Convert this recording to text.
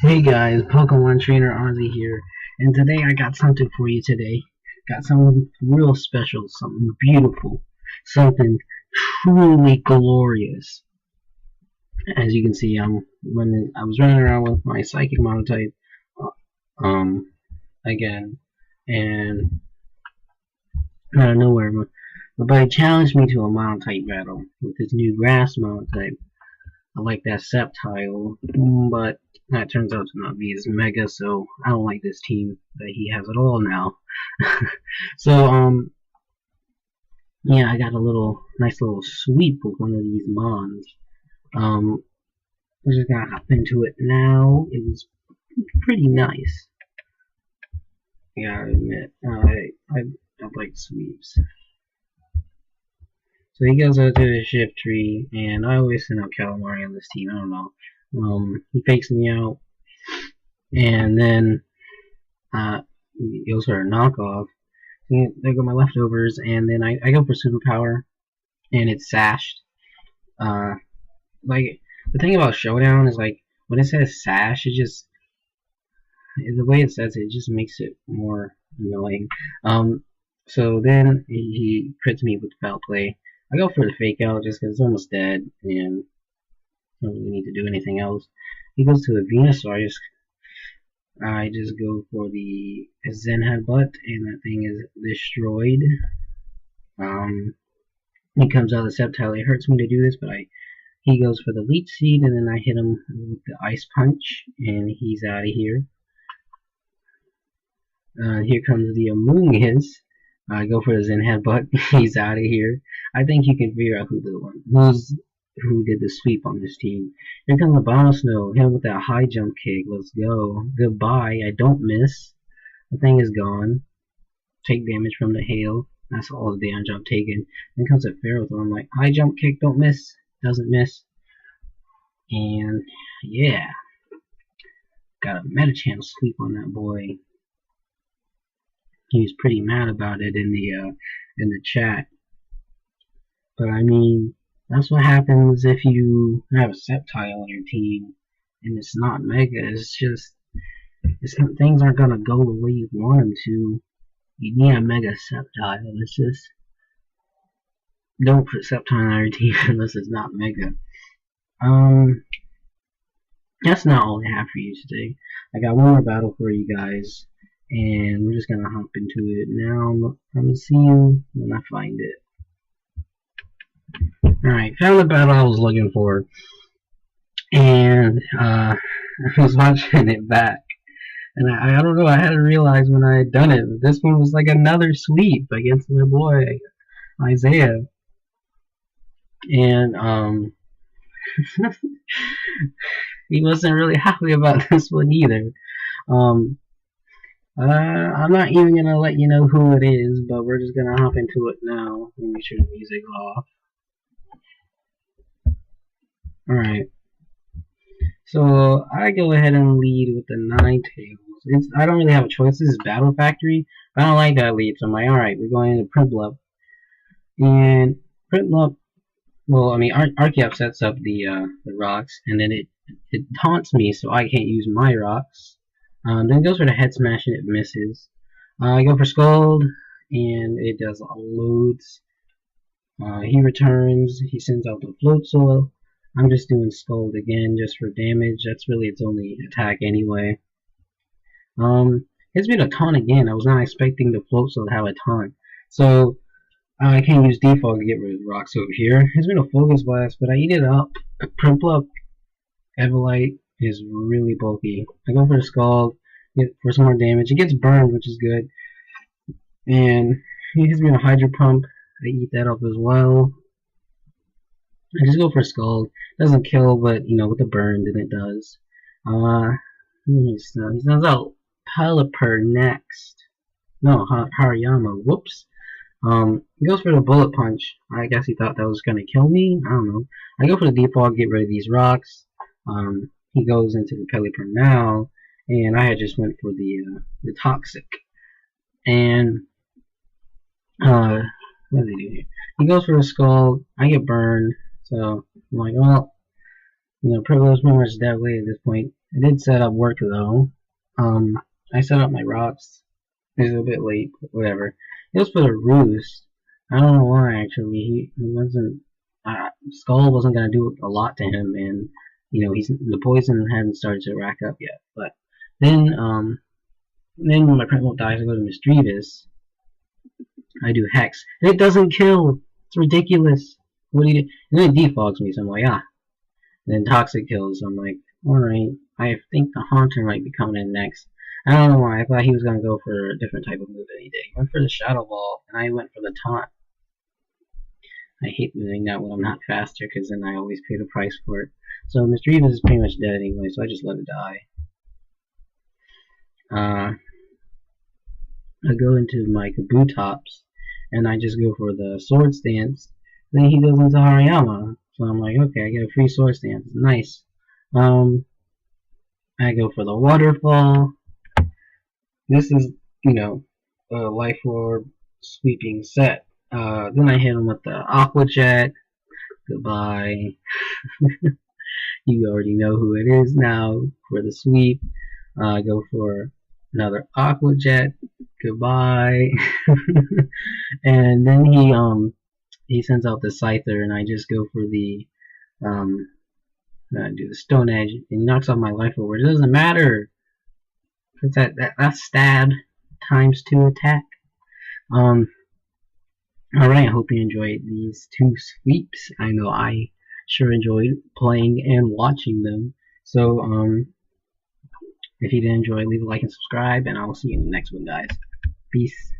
Hey guys, Pokemon Trainer Ozzy here, and today I got something for you today. Got something real special, something beautiful, something truly glorious. As you can see, I was running around with my Psychic Monotype, uh, um, again, and out of nowhere, my buddy challenged me to a Monotype battle with his new Grass Monotype. I like that Sceptile, but that turns out to not be his Mega, so I don't like this team that he has at all now. So, yeah, I got a nice little sweep with one of these Mons. We're just gonna hop into it now. It was pretty nice. I gotta admit, I like sweeps. So he goes out to the shift tree, and I always send out Calamari on this team. I don't know. He fakes me out, and then he goes for a knockoff. There go my leftovers, and then I go for superpower, and it's sashed. Uh, like the thing about Showdown is like when it says sash, it just the way it says it just makes it more annoying. So then he crits me with foul play. I go for the fake out just because it's almost dead, and I don't really need to do anything else. He goes to a Venusaur. I just go for the Zen Headbutt, and that thing is destroyed. Um, he comes out of the Sceptile. It hurts me to do this, but he goes for the Leech Seed, and then I hit him with the Ice Punch, and he's out of here. Here comes the Amoonguss. I go for the Zen Headbutt. He's out of here. I think you can figure out who did the sweep on this team. Here comes the Abomasnow. Hit him with that high jump kick. Let's go. Goodbye. I don't miss. The thing is gone. Take damage from the hail. That's all the damage I've taken. Then comes a Ferrothorn. I'm like, high jump kick, don't miss. Doesn't miss. And yeah, got a Medicham sweep on that boy. He was pretty mad about it in the chat. But I mean, that's what happens if you have a Sceptile on your team and it's not Mega. Things aren't gonna go the way you want them to. You need a Mega Sceptile. It's just don't put Sceptile on your team unless it's not Mega. Um, that's not all I have for you today. I got one more battle for you guys, and we're just gonna hop into it now. I'm gonna see you when I find it. Alright, found the battle I was looking for, and I was watching it back. And I don't know, I hadn't realized when I had done it. This one was like another sweep against my boy, Isaiah. And, he wasn't really happy about this one either. Um, I'm not even gonna let you know who it is, but we're just gonna hop into it now. Let me make sure the music off. Alright. So I go ahead and lead with the Ninetales. I don't really have a choice. This is Battle Factory. But I don't like that lead, so I'm like, alright, we're going into Prinplup. And Prinplup, well, I mean, Archeop sets up the rocks, and then it taunts me, so I can't use my rocks. Then it goes for the Head Smash, and it misses. I go for Scald, and it does loads. He returns, he sends out the Float Soil. I'm just doing Scald again just for damage. That's really its only attack anyway. It's been a taunt again. I was not expecting the Float Soil to have a taunt. So I can't use Defog to get rid of the rocks over here. It's been a Focus Blast, but I eat it up. Prinplup Evolite is really bulky. I go for the Scald for some more damage. It gets burned, which is good. And he hits me with a Hydro Pump. I eat that up as well. I just go for Scald. Doesn't kill, but with the burn, then it does. He sends out Pelipper next. No, Hariyama. Whoops. He goes for the Bullet Punch. I guess he thought that was gonna kill me. I don't know. I go for the Defog, get rid of these rocks. He goes into the Pelipper now, and I had just went for the Toxic. And what did he do here? He goes for a Skull. I get burned. So I'm like, well, Privilege was pretty much dead weight at this point. I did set up work though. I set up my rocks. It was a bit late, but whatever. It was for the roost. I don't know why actually. He wasn't. Skull wasn't gonna do a lot to him, and the poison hadn't started to rack up yet. But then when my Primo dies, I go to Misdreavus. I do Hex, and it doesn't kill. It's ridiculous. What do you? And then it defogs me, so I'm like, ah. And then Toxic kills. So I'm like, alright. I think the Haunter might be coming in next. I don't know why. I thought he was gonna go for a different type of move that he did. He went for the Shadow Ball, and I went for the Taunt. I hate doing that when I'm not faster, because then I always pay the price for it. So Misdreavus is pretty much dead anyway, so I just let it die. I go into my Kabutops, and I just go for the Sword Stance. Then he goes into Hariyama, so I'm like, okay, I get a free Sword Stance. Nice. I go for the Waterfall. This is, a Life Orb sweeping set. Then I hit him with the Aqua Jet. Goodbye. You already know who it is now for the sweep. I go for another Aqua Jet. Goodbye. And then he sends out the Scyther, and I just go for the do the Stone Edge, and he knocks off my Life Orb. It doesn't matter. It's that's stab times 2 attack. Alright, I hope you enjoyed these 2 sweeps. I know I sure enjoyed playing and watching them. So, if you did enjoy, leave a like and subscribe, and I will see you in the next one, guys. Peace.